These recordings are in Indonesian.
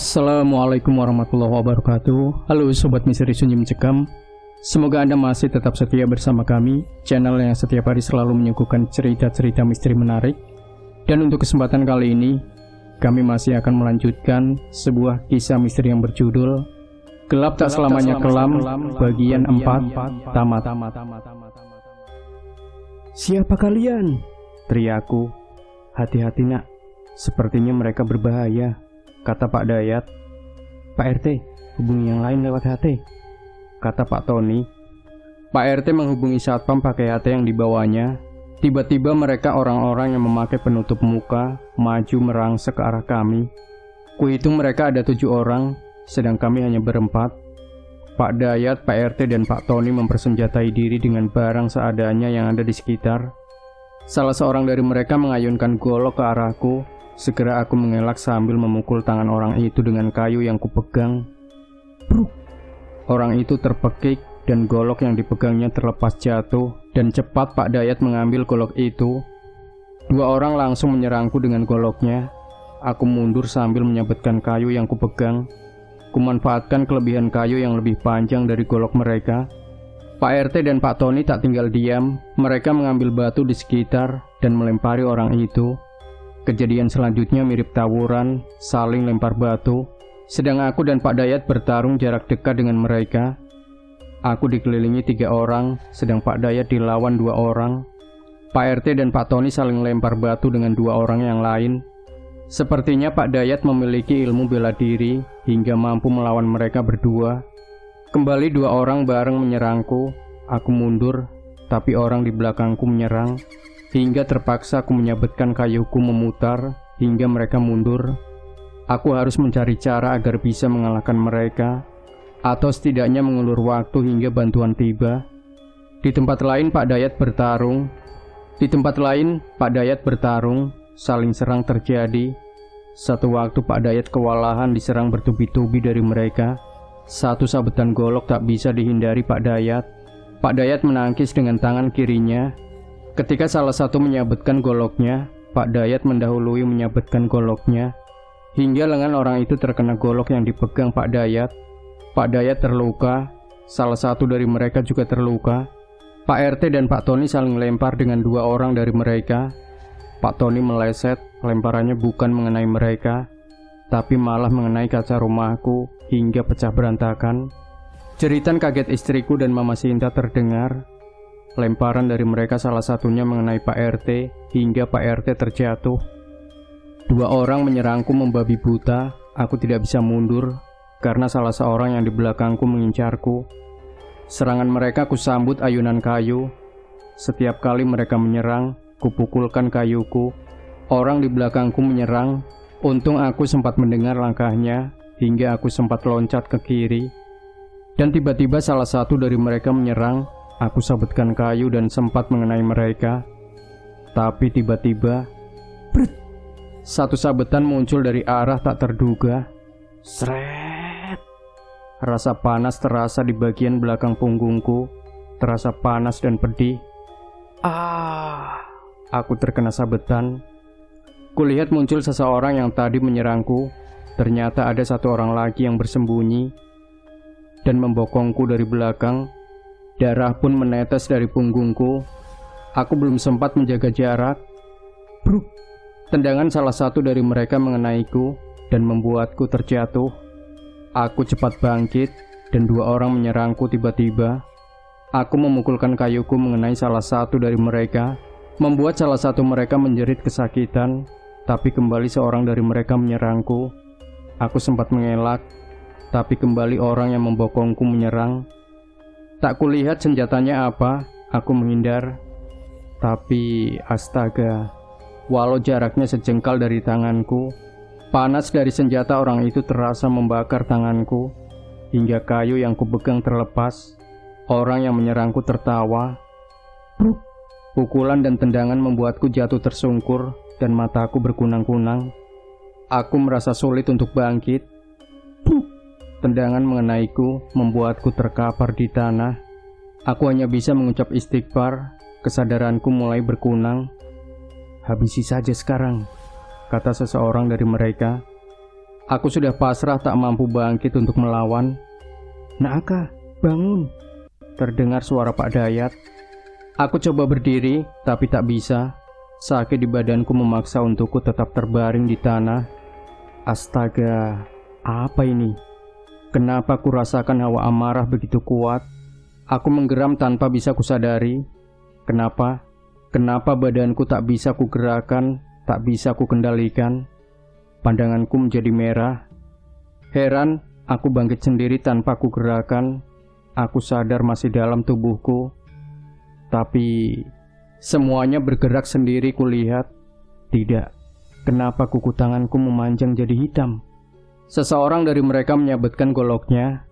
Assalamualaikum warahmatullahi wabarakatuh. Halo Sobat Misteri Sunyi Mencekam. Semoga Anda masih tetap setia bersama kami, channel yang setiap hari selalu menyuguhkan cerita-cerita misteri menarik. Dan untuk kesempatan kali ini, kami masih akan melanjutkan sebuah kisah misteri yang berjudul Gelap Tak Selamanya Kelam, bagian 4, tamat. Siapa kalian? Teriakku. Hati-hati nak, sepertinya mereka berbahaya, kata Pak Dayat. Pak RT, hubungi yang lain lewat HT, kata Pak Tony. Pak RT menghubungi satpam pakai HT yang dibawanya. Tiba-tiba mereka orang-orang yang memakai penutup muka maju merangsek ke arah kami. Kuhitung mereka ada 7 orang, sedang kami hanya berempat. Pak Dayat, Pak RT, dan Pak Tony mempersenjatai diri dengan barang seadanya yang ada di sekitar. Salah seorang dari mereka mengayunkan golok ke arahku. Segera aku mengelak sambil memukul tangan orang itu dengan kayu yang kupegang. Bruk! Orang itu terpekik dan golok yang dipegangnya terlepas jatuh, dan cepat Pak Dayat mengambil golok itu. 2 orang langsung menyerangku dengan goloknya. Aku mundur sambil menyabetkan kayu yang kupegang. Kumanfaatkan kelebihan kayu yang lebih panjang dari golok mereka. Pak RT dan Pak Tony tak tinggal diam. Mereka mengambil batu di sekitar dan melempari orang itu. Kejadian selanjutnya mirip tawuran, saling lempar batu. Sedang aku dan Pak Dayat bertarung jarak dekat dengan mereka. Aku dikelilingi 3 orang, sedang Pak Dayat dilawan 2 orang. Pak RT dan Pak Tony saling lempar batu dengan 2 orang yang lain. Sepertinya Pak Dayat memiliki ilmu bela diri hingga mampu melawan mereka berdua. Kembali 2 orang bareng menyerangku. Aku mundur, tapi orang di belakangku menyerang. Hingga terpaksa aku menyabetkan kayuku memutar hingga mereka mundur. Aku harus mencari cara agar bisa mengalahkan mereka, atau setidaknya mengulur waktu hingga bantuan tiba. Di tempat lain Pak Dayat bertarung, saling serang terjadi. Satu waktu Pak Dayat kewalahan diserang bertubi-tubi dari mereka. Satu sabetan golok tak bisa dihindari Pak Dayat. Pak Dayat menangkis dengan tangan kirinya. Ketika salah satu menyabetkan goloknya, Pak Dayat mendahului menyabetkan goloknya, hingga lengan orang itu terkena golok yang dipegang Pak Dayat. Pak Dayat terluka, salah satu dari mereka juga terluka. Pak RT dan Pak Tony saling lempar dengan 2 orang dari mereka. Pak Tony meleset, lemparannya bukan mengenai mereka, tapi malah mengenai kaca rumahku hingga pecah berantakan. Jeritan kaget istriku dan Mama Sinta terdengar. Lemparan dari mereka salah satunya mengenai Pak RT hingga Pak RT terjatuh. 2 orang menyerangku membabi buta. Aku tidak bisa mundur karena salah seorang yang di belakangku mengincarku. Serangan mereka kusambut ayunan kayu. Setiap kali mereka menyerang, kupukulkan kayuku. Orang di belakangku menyerang. Untung aku sempat mendengar langkahnya hingga aku sempat loncat ke kiri. Dan tiba-tiba salah satu dari mereka menyerang. Aku sabetkan kayu dan sempat mengenai mereka. Tapi tiba-tiba, bret, satu sabetan muncul dari arah tak terduga. Sret. Rasa panas terasa di bagian belakang punggungku. Terasa panas dan pedih. Aku terkena sabetan. Kulihat muncul seseorang yang tadi menyerangku. Ternyata ada 1 orang lagi yang bersembunyi dan membokongku dari belakang. Darah pun menetes dari punggungku. Aku belum sempat menjaga jarak. Bruk! Tendangan salah satu dari mereka mengenaiku dan membuatku terjatuh. Aku cepat bangkit dan 2 orang menyerangku tiba-tiba. Aku memukulkan kayuku mengenai salah satu dari mereka, membuat salah satu mereka menjerit kesakitan. Tapi kembali seorang dari mereka menyerangku. Aku sempat mengelak, tapi kembali orang yang membokongku menyerang. Tak kulihat senjatanya apa, aku menghindar. Tapi astaga, walau jaraknya sejengkal dari tanganku, panas dari senjata orang itu terasa membakar tanganku, hingga kayu yang kupegang terlepas. Orang yang menyerangku tertawa. Bruk! Pukulan dan tendangan membuatku jatuh tersungkur dan mataku berkunang-kunang. Aku merasa sulit untuk bangkit. Bruk! Tendangan mengenaiku membuatku terkapar di tanah. Aku hanya bisa mengucap istighfar. Kesadaranku mulai berkunang. Habisi saja sekarang, kata seseorang dari mereka. Aku sudah pasrah tak mampu bangkit untuk melawan. Nak Aka, bangun. Terdengar suara Pak Dayat. Aku coba berdiri, tapi tak bisa. Sakit di badanku memaksa untukku tetap terbaring di tanah. Astaga, apa ini? Kenapa ku rasakan hawa amarah begitu kuat? Aku menggeram tanpa bisa kusadari. Kenapa? Kenapa badanku tak bisa kugerakkan, tak bisa kukendalikan? Pandanganku menjadi merah. Heran, aku bangkit sendiri tanpa kugerakan. Aku sadar masih dalam tubuhku. Tapi semuanya bergerak sendiri kulihat. Tidak. Kenapa kuku tanganku memanjang jadi hitam? Seseorang dari mereka menyabetkan goloknya.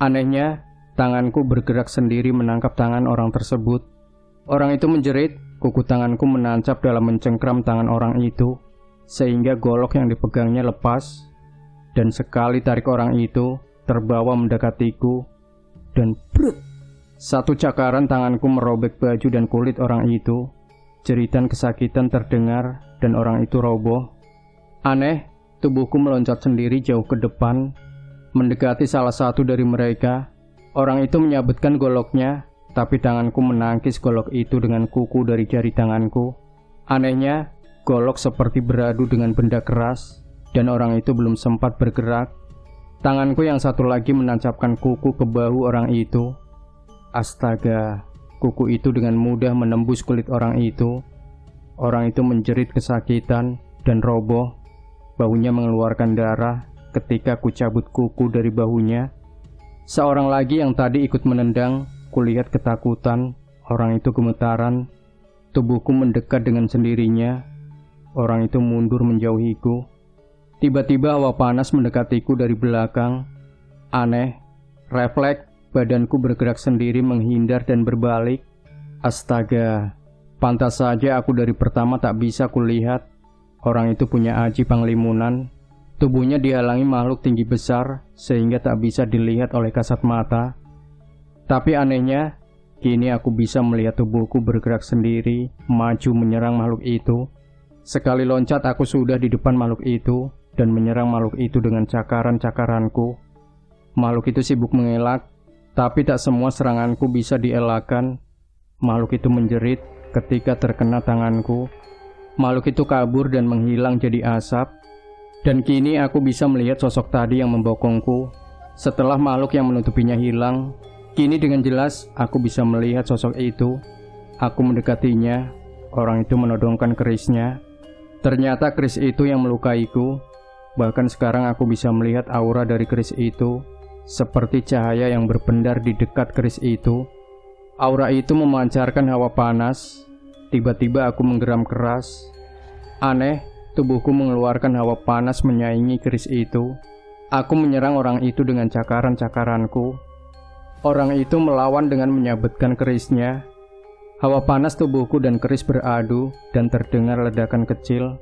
Anehnya, tanganku bergerak sendiri menangkap tangan orang tersebut. Orang itu menjerit, kuku tanganku menancap dalam mencengkram tangan orang itu, sehingga golok yang dipegangnya lepas. Dan sekali tarik orang itu, terbawa mendekatiku, dan brut! Satu cakaran tanganku merobek baju dan kulit orang itu. Jeritan kesakitan terdengar, dan orang itu roboh. Aneh, tubuhku meloncat sendiri jauh ke depan, mendekati salah satu dari mereka. Orang itu menyabetkan goloknya, tapi tanganku menangkis golok itu dengan kuku dari jari tanganku. Anehnya, golok seperti beradu dengan benda keras, dan orang itu belum sempat bergerak. Tanganku yang satu lagi menancapkan kuku ke bahu orang itu. Astaga, kuku itu dengan mudah menembus kulit orang itu. Orang itu menjerit kesakitan dan roboh. Bahunya mengeluarkan darah ketika ku cabut kuku dari bahunya. Seorang lagi yang tadi ikut menendang, kulihat ketakutan. Orang itu gemetaran. Tubuhku mendekat dengan sendirinya. Orang itu mundur menjauhiku. Tiba-tiba hawa panas mendekatiku dari belakang. Aneh, refleks, badanku bergerak sendiri menghindar dan berbalik. Astaga, pantas saja aku dari pertama tak bisa kulihat. Orang itu punya aji panglimunan. Tubuhnya dihalangi makhluk tinggi besar, sehingga tak bisa dilihat oleh kasat mata. Tapi anehnya, kini aku bisa melihat tubuhku bergerak sendiri, maju menyerang makhluk itu. Sekali loncat aku sudah di depan makhluk itu dan menyerang makhluk itu dengan cakaran-cakaranku. Makhluk itu sibuk mengelak, tapi tak semua seranganku bisa dielakkan. Makhluk itu menjerit ketika terkena tanganku. Makhluk itu kabur dan menghilang jadi asap. Dan kini aku bisa melihat sosok tadi yang membokongku. Setelah makhluk yang menutupinya hilang, kini dengan jelas aku bisa melihat sosok itu. Aku mendekatinya. Orang itu menodongkan kerisnya. Ternyata keris itu yang melukaiku. Bahkan sekarang aku bisa melihat aura dari keris itu, seperti cahaya yang berpendar di dekat keris itu. Aura itu memancarkan hawa panas. Tiba-tiba aku menggeram keras. Aneh, tubuhku mengeluarkan hawa panas menyaingi keris itu. Aku menyerang orang itu dengan cakaran-cakaranku. Orang itu melawan dengan menyabetkan kerisnya. Hawa panas tubuhku dan keris beradu dan terdengar ledakan kecil.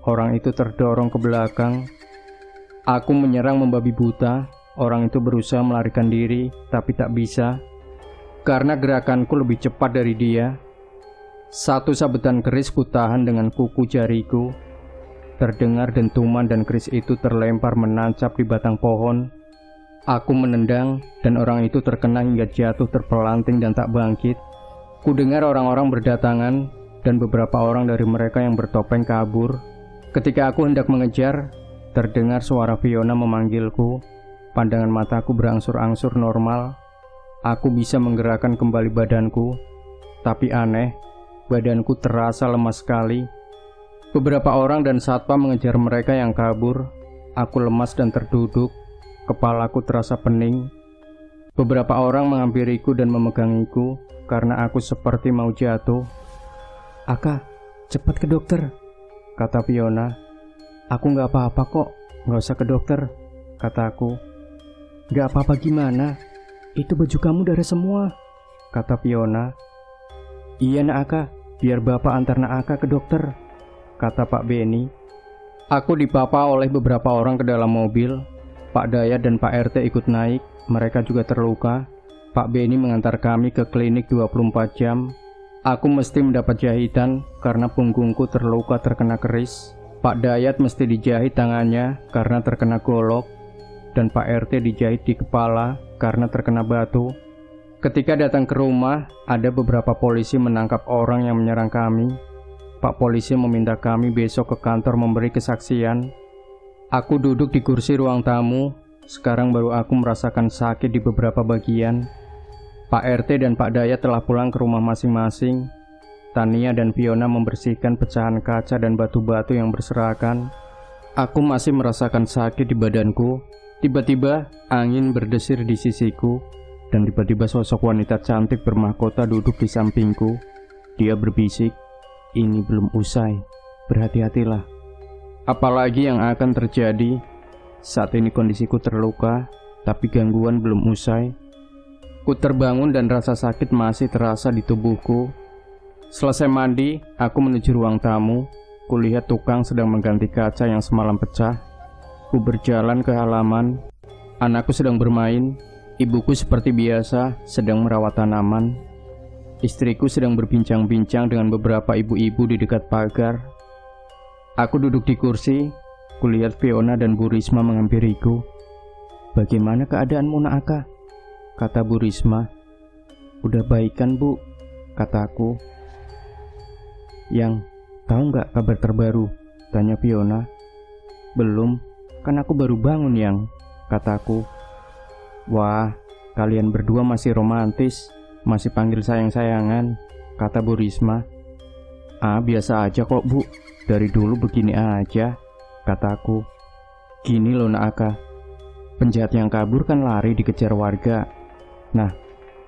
Orang itu terdorong ke belakang. Aku menyerang membabi buta. Orang itu berusaha melarikan diri, tapi tak bisa. Karena gerakanku lebih cepat dari dia. Satu sabetan keris kutahan dengan kuku jariku. Terdengar dentuman dan keris itu terlempar menancap di batang pohon. Aku menendang dan orang itu terkena hingga jatuh terpelanting dan tak bangkit. Kudengar orang-orang berdatangan dan beberapa orang dari mereka yang bertopeng kabur. Ketika aku hendak mengejar, terdengar suara Fiona memanggilku. Pandangan mataku berangsur-angsur normal. Aku bisa menggerakkan kembali badanku. Tapi aneh, badanku terasa lemas sekali. Beberapa orang dan satpam mengejar mereka yang kabur. Aku lemas dan terduduk. Kepalaku terasa pening. Beberapa orang menghampiriku dan memegangiku karena aku seperti mau jatuh. Aka, cepat ke dokter, kata Fiona. Aku gak apa-apa kok, gak usah ke dokter, kataku. Gak apa-apa gimana? Itu baju kamu darah semua, kata Fiona. Iya nak Aka, biar bapak antar nak Aka ke dokter, kata Pak Beni. Aku dipapa oleh beberapa orang ke dalam mobil. Pak Dayat dan Pak RT ikut naik, mereka juga terluka. Pak Beni mengantar kami ke klinik 24 jam. Aku mesti mendapat jahitan karena punggungku terluka terkena keris. Pak Dayat mesti dijahit tangannya karena terkena golok, dan Pak RT dijahit di kepala karena terkena batu. Ketika datang ke rumah, ada beberapa polisi menangkap orang yang menyerang kami. Pak polisi meminta kami besok ke kantor memberi kesaksian. Aku duduk di kursi ruang tamu. Sekarang baru aku merasakan sakit di beberapa bagian. Pak RT dan Pak Dayat telah pulang ke rumah masing-masing. Tania dan Fiona membersihkan pecahan kaca dan batu-batu yang berserakan. Aku masih merasakan sakit di badanku. Tiba-tiba angin berdesir di sisiku, dan tiba-tiba sosok wanita cantik bermahkota duduk di sampingku. Dia berbisik, "Ini belum usai, berhati-hatilah." Apalagi yang akan terjadi? Saat ini kondisiku terluka, tapi gangguan belum usai. Ku terbangun dan rasa sakit masih terasa di tubuhku. Selesai mandi, aku menuju ruang tamu. Kulihat tukang sedang mengganti kaca yang semalam pecah. Ku berjalan ke halaman. Anakku sedang bermain. Ibuku seperti biasa sedang merawat tanaman. Istriku sedang berbincang-bincang dengan beberapa ibu-ibu di dekat pagar. Aku duduk di kursi. Kulihat Fiona dan Bu Risma menghampiriku. "Bagaimana keadaanmu, Nak Aka?" kata Bu Risma. "Udah baik kan, Bu?" kataku. "Yang, tahu nggak kabar terbaru?" tanya Fiona. "Belum, kan aku baru bangun, Yang," kataku. "Wah, kalian berdua masih romantis, masih panggil sayang-sayangan," kata Bu Risma. "Ah, biasa aja kok, Bu, dari dulu begini aja," kataku. "Gini loh, Nak Aka, penjahat yang kabur kan lari dikejar warga. Nah,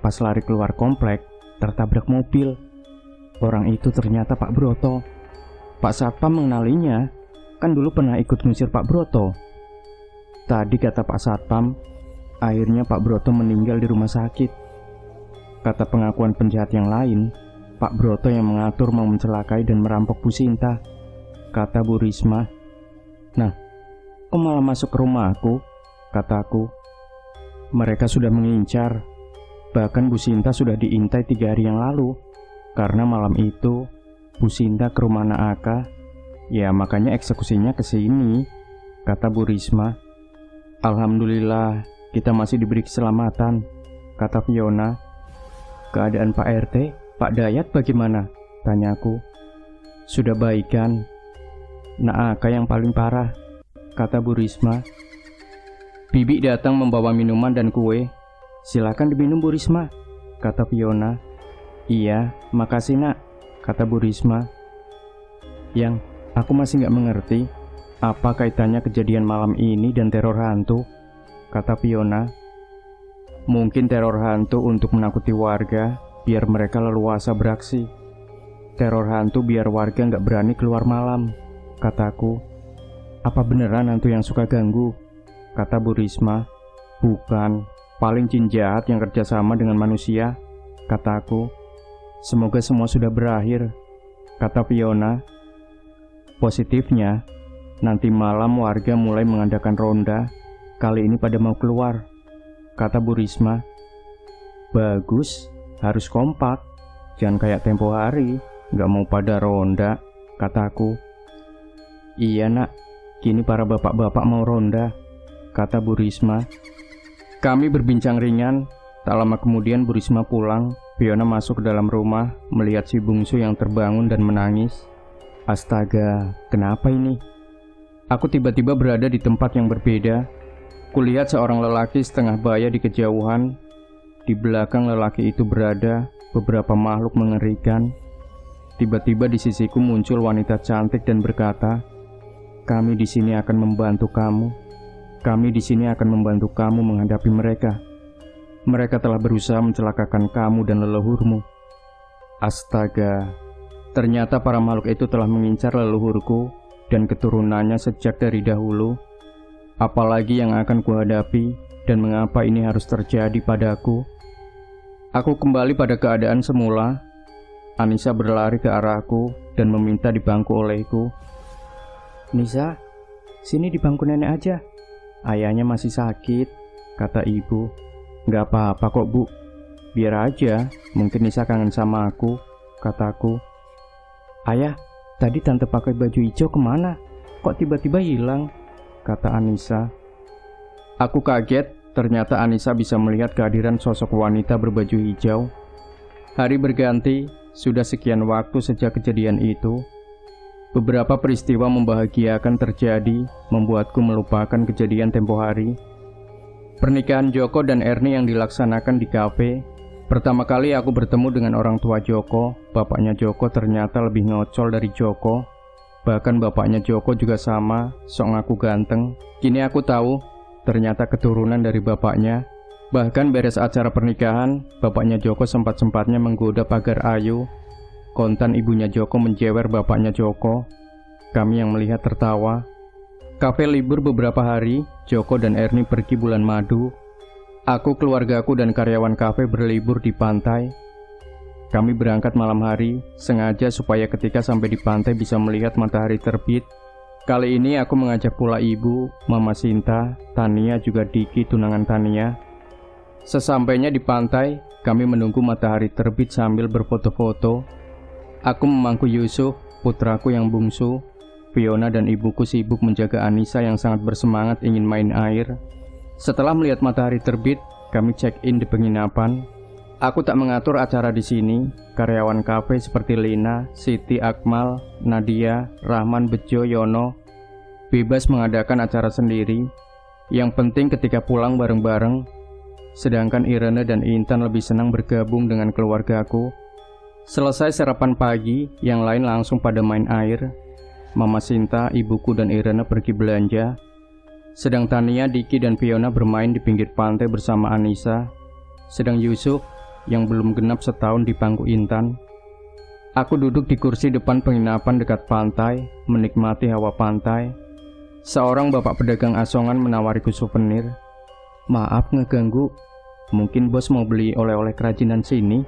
pas lari keluar komplek, tertabrak mobil. Orang itu ternyata Pak Broto. Pak Satpam mengenalinya, kan dulu pernah ikut ngusir Pak Broto. Tadi kata Pak Satpam, akhirnya Pak Broto meninggal di rumah sakit. Kata pengakuan penjahat yang lain, Pak Broto yang mengatur mau mencelakai dan merampok Bu Sinta," kata Bu Risma. "Nah, kok malah masuk ke rumahku?" kataku. "Mereka sudah mengincar. Bahkan Bu Sinta sudah diintai 3 hari yang lalu. Karena malam itu Bu Sinta ke rumah Nak Aka. Ya makanya eksekusinya ke sini," kata Bu Risma. "Alhamdulillah kita masih diberi keselamatan," kata Fiona. "Keadaan Pak RT, Pak Dayat bagaimana?" tanyaku. "Sudah baik kan? Nak Aka yang paling parah," kata Bu Risma. Bibi datang membawa minuman dan kue. "Silakan diminum, Bu Risma," kata Fiona. "Iya, makasih Nak," kata Bu Risma. "Yang, aku masih nggak mengerti apa kaitannya kejadian malam ini dan teror hantu," kata Fiona. "Mungkin teror hantu untuk menakuti warga biar mereka leluasa beraksi. Teror hantu biar warga nggak berani keluar malam," kataku. "Apa beneran hantu yang suka ganggu?" kata Bu Risma. "Bukan, paling jin jahat yang kerjasama dengan manusia," kataku. "Semoga semua sudah berakhir," kata Fiona. "Positifnya, nanti malam warga mulai mengadakan ronda. Kali ini pada mau keluar," kata Bu Risma. "Bagus, harus kompak. Jangan kayak tempo hari, nggak mau pada ronda," kataku. "Iya Nak, kini para bapak-bapak mau ronda," kata Bu Risma. Kami berbincang ringan. Tak lama kemudian Bu Risma pulang. Fiona masuk ke dalam rumah, melihat si bungsu yang terbangun dan menangis. Astaga, kenapa ini? Aku tiba-tiba berada di tempat yang berbeda. Kulihat seorang lelaki setengah baya di kejauhan. Di belakang lelaki itu berada beberapa makhluk mengerikan. Tiba-tiba di sisiku muncul wanita cantik dan berkata, "Kami di sini akan membantu kamu. Kami di sini akan membantu kamu menghadapi mereka. Mereka telah berusaha mencelakakan kamu dan leluhurmu." Astaga, ternyata para makhluk itu telah mengincar leluhurku dan keturunannya sejak dari dahulu. Apalagi yang akan kuhadapi dan mengapa ini harus terjadi padaku? Aku kembali pada keadaan semula. Anissa berlari ke arahku dan meminta di bangku olehku. "Nisa, sini di bangku nenek aja. Ayahnya masih sakit," kata ibu. "Gak apa-apa kok Bu, biar aja, mungkin Nisa kangen sama aku," kataku. "Ayah, tadi tante pakai baju hijau kemana?" kok tiba-tiba hilang?" kata Anissa. Aku kaget, ternyata Anissa bisa melihat kehadiran sosok wanita berbaju hijau. Hari berganti, sudah sekian waktu sejak kejadian itu. Beberapa peristiwa membahagiakan terjadi, membuatku melupakan kejadian tempo hari. Pernikahan Joko dan Erni yang dilaksanakan di kafe. Pertama kali aku bertemu dengan orang tua Joko. Bapaknya Joko ternyata lebih ngocol dari Joko. Bahkan bapaknya Joko juga sama, sok ngaku ganteng. Kini aku tahu, ternyata keturunan dari bapaknya. Bahkan beres acara pernikahan, bapaknya Joko sempat-sempatnya menggoda pagar Ayu. Kontan ibunya Joko menjewer bapaknya Joko. Kami yang melihat tertawa. Kafe libur beberapa hari, Joko dan Erni pergi bulan madu. Aku, keluargaku, dan karyawan kafe berlibur di pantai. Kami berangkat malam hari, sengaja supaya ketika sampai di pantai bisa melihat matahari terbit. Kali ini aku mengajak pula ibu, Mama Sinta, Tania, juga Diki, tunangan Tania. Sesampainya di pantai, kami menunggu matahari terbit sambil berfoto-foto. Aku memangku Yusuf, putraku yang bungsu. Fiona dan ibuku sibuk menjaga Anissa yang sangat bersemangat ingin main air. Setelah melihat matahari terbit, kami check-in di penginapan. Aku tak mengatur acara di sini. Karyawan kafe seperti Lina, Siti, Akmal, Nadia, Rahman, Bejo, Yono bebas mengadakan acara sendiri. Yang penting ketika pulang bareng-bareng. Sedangkan Irene dan Intan lebih senang bergabung dengan keluargaku. Selesai sarapan pagi, yang lain langsung pada main air. Mama Sinta, ibuku, dan Irene pergi belanja. Sedang Tania, Diki, dan Fiona bermain di pinggir pantai bersama Anissa. Sedang Yusuf, yang belum genap setahun, di pangku Intan. Aku duduk di kursi depan penginapan dekat pantai, menikmati hawa pantai. Seorang bapak pedagang asongan menawariku souvenir. "Maaf ngeganggu, mungkin bos mau beli oleh-oleh kerajinan sini?"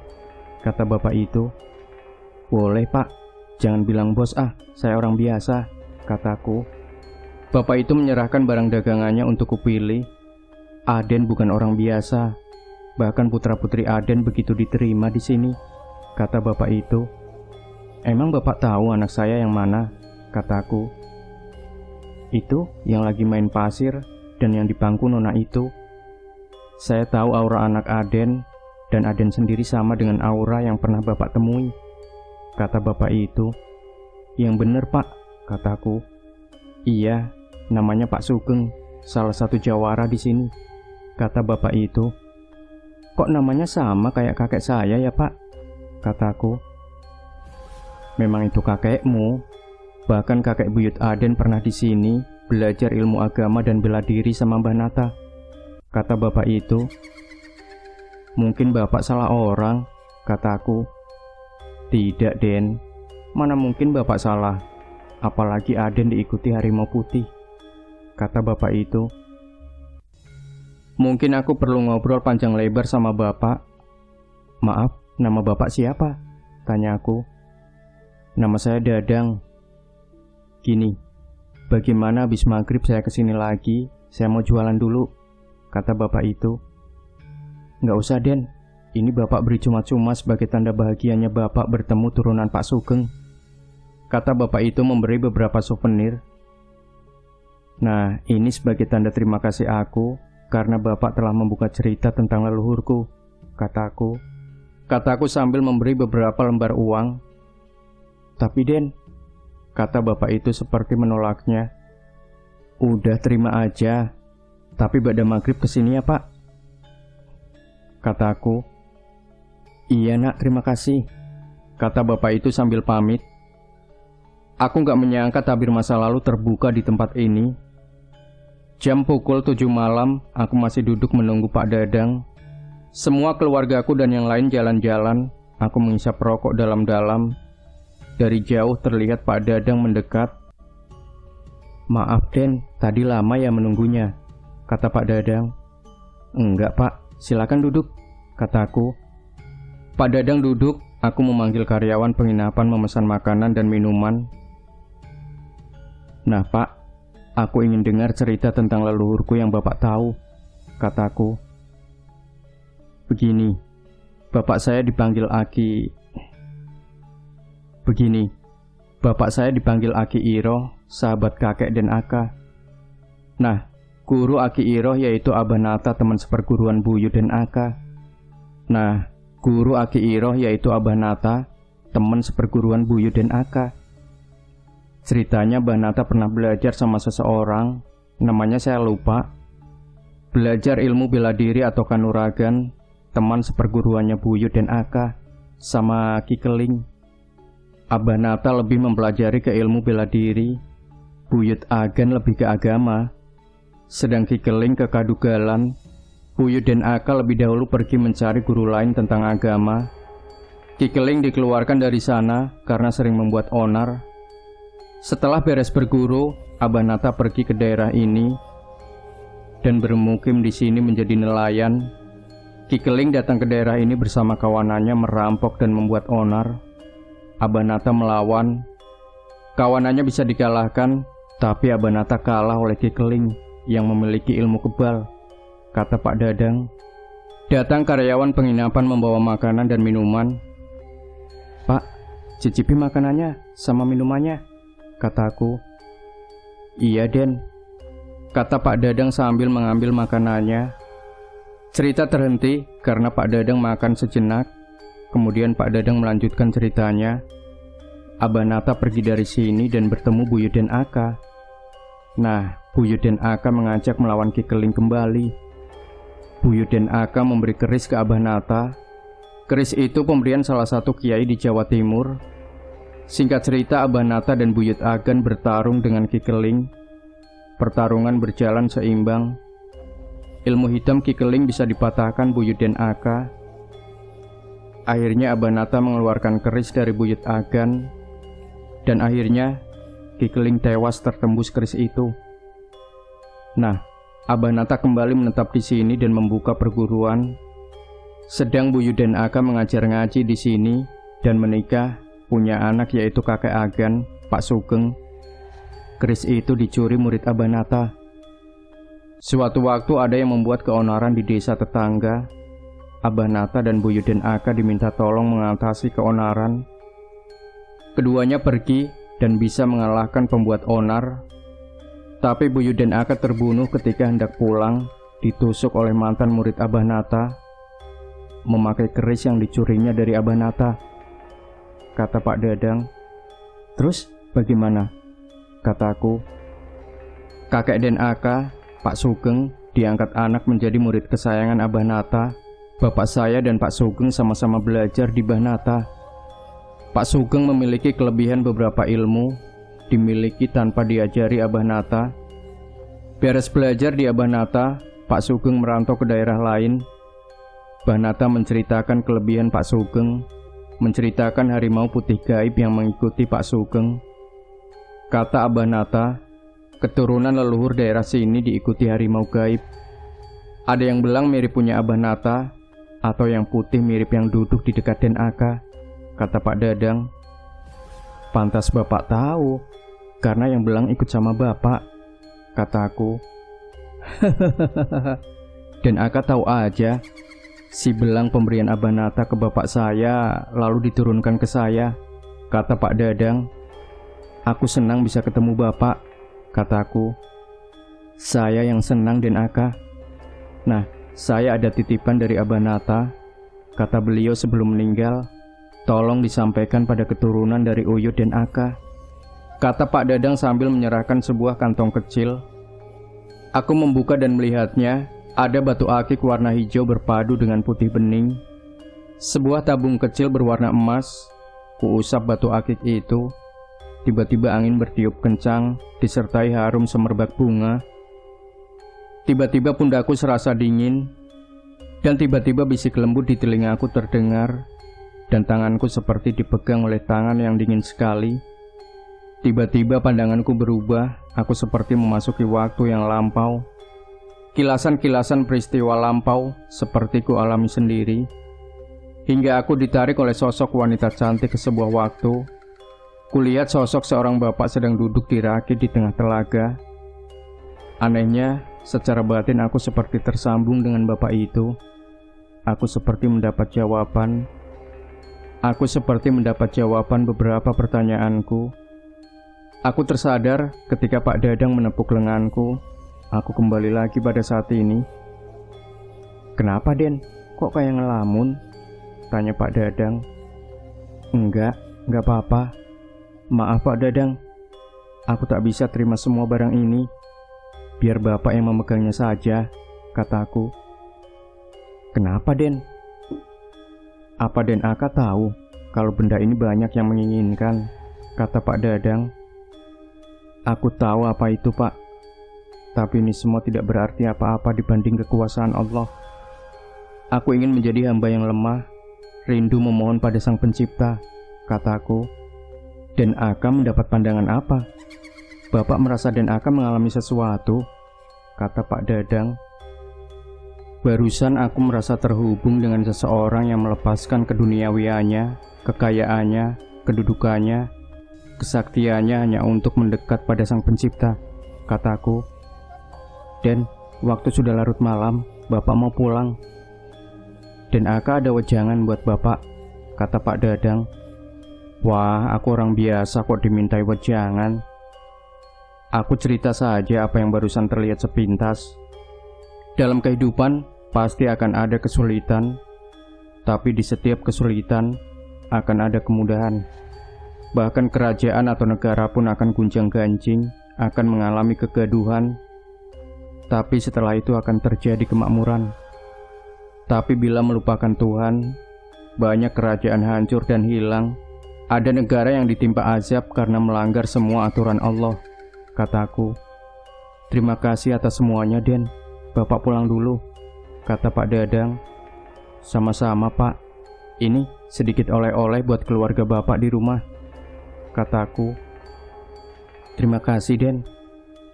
kata bapak itu. "Boleh pak, jangan bilang bos saya orang biasa," kataku. Bapak itu menyerahkan barang dagangannya untuk kupilih. "Aden bukan orang biasa, bahkan putra-putri Aden begitu diterima di sini," kata bapak itu. "Emang bapak tahu anak saya yang mana?" kataku. "Itu yang lagi main pasir dan yang di pangku nona itu. Saya tahu aura anak Aden, dan Aden sendiri sama dengan aura yang pernah bapak temui," kata bapak itu. "Yang bener pak," kataku. "Iya, namanya Pak Sugeng, salah satu jawara di sini," kata bapak itu. "Kok namanya sama kayak kakek saya ya pak?" kataku. "Memang itu kakekmu. Bahkan kakek buyut Aden pernah di sini belajar ilmu agama dan bela diri sama Mbah Nata," kata bapak itu. "Mungkin bapak salah orang," kataku. "Tidak, Den. Mana mungkin bapak salah. Apalagi Aden diikuti harimau putih," kata bapak itu. "Mungkin aku perlu ngobrol panjang lebar sama bapak." "Maaf, nama bapak siapa?" tanya aku. "Nama saya Dadang." "Gini, bagaimana habis maghrib saya kesini lagi? Saya mau jualan dulu," kata bapak itu. "Nggak usah Den, ini bapak beri cuma-cuma sebagai tanda bahagianya bapak bertemu turunan Pak Sugeng," kata bapak itu memberi beberapa souvenir. "Nah, ini sebagai tanda terima kasih aku karena bapak telah membuka cerita tentang leluhurku," kataku. Kataku sambil memberi beberapa lembar uang. "Tapi Den," kata bapak itu seperti menolaknya. "Udah terima aja, tapi pada maghrib kesini ya pak," kataku. "Iya nak, terima kasih," kata bapak itu sambil pamit. Aku gak menyangka tabir masa lalu terbuka di tempat ini. Jam pukul 7 malam, aku masih duduk menunggu Pak Dadang. Semua keluargaku dan yang lain jalan-jalan. Aku menghisap rokok dalam-dalam. Dari jauh terlihat Pak Dadang mendekat. "Maaf Den, tadi lama ya menunggunya," kata Pak Dadang. "Enggak pak, silakan duduk," kataku. Pak Dadang duduk. Aku memanggil karyawan penginapan memesan makanan dan minuman. "Nah pak, aku ingin dengar cerita tentang leluhurku yang bapak tahu," kataku. "Begini, bapak saya dipanggil Aki. Bapak saya dipanggil Aki Iroh, sahabat kakek dan Aka. Nah, guru Aki Iroh yaitu Abah Nata, teman seperguruan Buyut dan Aka. Nah, guru Aki Iroh yaitu Abah Nata, teman seperguruan Buyut dan Aka. Ceritanya Abah Nata pernah belajar sama seseorang, namanya saya lupa. Belajar ilmu bela diri atau kanuragan, teman seperguruannya Buyut dan Aka, sama Ki Keling. Abah Nata lebih mempelajari ke ilmu bela diri, Buyut Agan lebih ke agama, sedang Ki Keling ke kadugalan. Buyut dan Aka lebih dahulu pergi mencari guru lain tentang agama. Ki Keling dikeluarkan dari sana karena sering membuat onar. Setelah beres berguru, Abah Nata pergi ke daerah ini dan bermukim di sini menjadi nelayan. Ki Keling datang ke daerah ini bersama kawanannya merampok dan membuat onar. Abah Nata melawan. Kawanannya bisa dikalahkan, tapi Abah Nata kalah oleh Ki Keling yang memiliki ilmu kebal, kata Pak Dadang. Datang karyawan penginapan membawa makanan dan minuman. Pak, cicipi makanannya sama minumannya, kataku. Iya Den, kata Pak Dadang sambil mengambil makanannya. Cerita terhenti karena Pak Dadang makan sejenak. Kemudian Pak Dadang melanjutkan ceritanya. Abah Nata pergi dari sini dan bertemu Buyut dan Aka. Nah, Buyut dan Aka mengajak melawan Ki Keling kembali. Buyut dan Aka memberi keris ke Abah Nata. Keris itu pemberian salah satu kiai di Jawa Timur. Singkat cerita, Abah Nata dan Buyut Agan bertarung dengan Ki Keling. Pertarungan berjalan seimbang. Ilmu hitam Ki Keling bisa dipatahkan Buyut dan Aka. Akhirnya Abah Nata mengeluarkan keris dari Buyut Agan. Dan akhirnya Ki Keling tewas tertembus keris itu. Nah, Abah Nata kembali menetap di sini dan membuka perguruan. Sedang Buyut dan Aka mengajar ngaji di sini dan menikah, punya anak yaitu kakek Agan, Pak Sugeng. Keris itu dicuri murid Abah Nata. Suatu waktu ada yang membuat keonaran di desa tetangga. Abah Nata dan Buyut dan Aka diminta tolong mengatasi keonaran. Keduanya pergi dan bisa mengalahkan pembuat onar. Tapi Buyut dan Aka terbunuh ketika hendak pulang, ditusuk oleh mantan murid Abah Nata, memakai keris yang dicurinya dari Abah Nata, kata Pak Dadang. Terus bagaimana? Kataku. Kakek dan Aka, Pak Sugeng, diangkat anak menjadi murid kesayangan Abah Nata. Bapak saya dan Pak Sugeng sama-sama belajar di Abah Nata. Pak Sugeng memiliki kelebihan beberapa ilmu, dimiliki tanpa diajari Abah Nata. Beres belajar di Abah Nata, Pak Sugeng merantau ke daerah lain. Abah Nata menceritakan kelebihan Pak Sugeng, menceritakan harimau putih gaib yang mengikuti Pak Sugeng. Kata Abah Nata, keturunan leluhur daerah sini diikuti harimau gaib. Ada yang belang mirip punya Abah Nata, atau yang putih mirip yang duduk di dekat Den Aka, kata Pak Dadang. Pantas Bapak tahu, karena yang belang ikut sama Bapak, kataku. Dan Aka tahu aja, si belang pemberian Abah Nata ke bapak saya lalu diturunkan ke saya, kata Pak Dadang. Aku senang bisa ketemu Bapak, kataku. Saya yang senang Den Aka. Nah, saya ada titipan dari Abah Nata, kata beliau sebelum meninggal. Tolong disampaikan pada keturunan dari Uyut dan Aka, kata Pak Dadang sambil menyerahkan sebuah kantong kecil. Aku membuka dan melihatnya. Ada batu akik warna hijau berpadu dengan putih bening. Sebuah tabung kecil berwarna emas. Kuusap batu akik itu. Tiba-tiba angin bertiup kencang, disertai harum semerbak bunga. Tiba-tiba pundakku serasa dingin, dan tiba-tiba bisik lembut di telingaku terdengar, dan tanganku seperti dipegang oleh tangan yang dingin sekali. Tiba-tiba pandanganku berubah, aku seperti memasuki waktu yang lampau. Kilasan-kilasan peristiwa lampau seperti ku alami sendiri, hingga aku ditarik oleh sosok wanita cantik ke sebuah waktu. Kulihat sosok seorang bapak sedang duduk di rakit di tengah telaga. Anehnya, secara batin aku seperti tersambung dengan bapak itu. Aku seperti mendapat jawaban. Aku seperti mendapat jawaban beberapa pertanyaanku. Aku tersadar ketika Pak Dadang menepuk lenganku. Aku kembali lagi pada saat ini. "Kenapa, Den? Kok kayak ngelamun?" tanya Pak Dadang. Enggak apa-apa. Maaf Pak Dadang, aku tak bisa terima semua barang ini. Biar Bapak yang memegangnya saja," kataku. "Kenapa, Den?" "Apa Den Aka tahu kalau benda ini banyak yang menginginkan?" kata Pak Dadang. "Aku tahu apa itu, Pak. Tapi ini semua tidak berarti apa-apa dibanding kekuasaan Allah. Aku ingin menjadi hamba yang lemah, rindu memohon pada Sang Pencipta," kataku. "Den Aka mendapat pandangan apa? Bapak merasa Den Aka mengalami sesuatu?" kata Pak Dadang. "Barusan aku merasa terhubung dengan seseorang yang melepaskan keduniawiannya, kekayaannya, kedudukannya, kesaktiannya hanya untuk mendekat pada Sang Pencipta," kataku. "Den, waktu sudah larut malam, Bapak mau pulang." "Den Aka ada wejangan buat Bapak," kata Pak Dadang. "Wah, aku orang biasa kok dimintai wejangan." Aku cerita saja apa yang barusan terlihat sepintas. Dalam kehidupan pasti akan ada kesulitan, tapi di setiap kesulitan akan ada kemudahan. Bahkan kerajaan atau negara pun akan gunjang-ganjing, akan mengalami kegaduhan, tapi setelah itu akan terjadi kemakmuran. Tapi bila melupakan Tuhan, banyak kerajaan hancur dan hilang. Ada negara yang ditimpa azab karena melanggar semua aturan Allah," kataku. "Terima kasih atas semuanya, Den. Bapak pulang dulu," kata Pak Dadang. "Sama-sama, Pak. Ini sedikit oleh-oleh buat keluarga Bapak di rumah," kataku. "Terima kasih, Den,"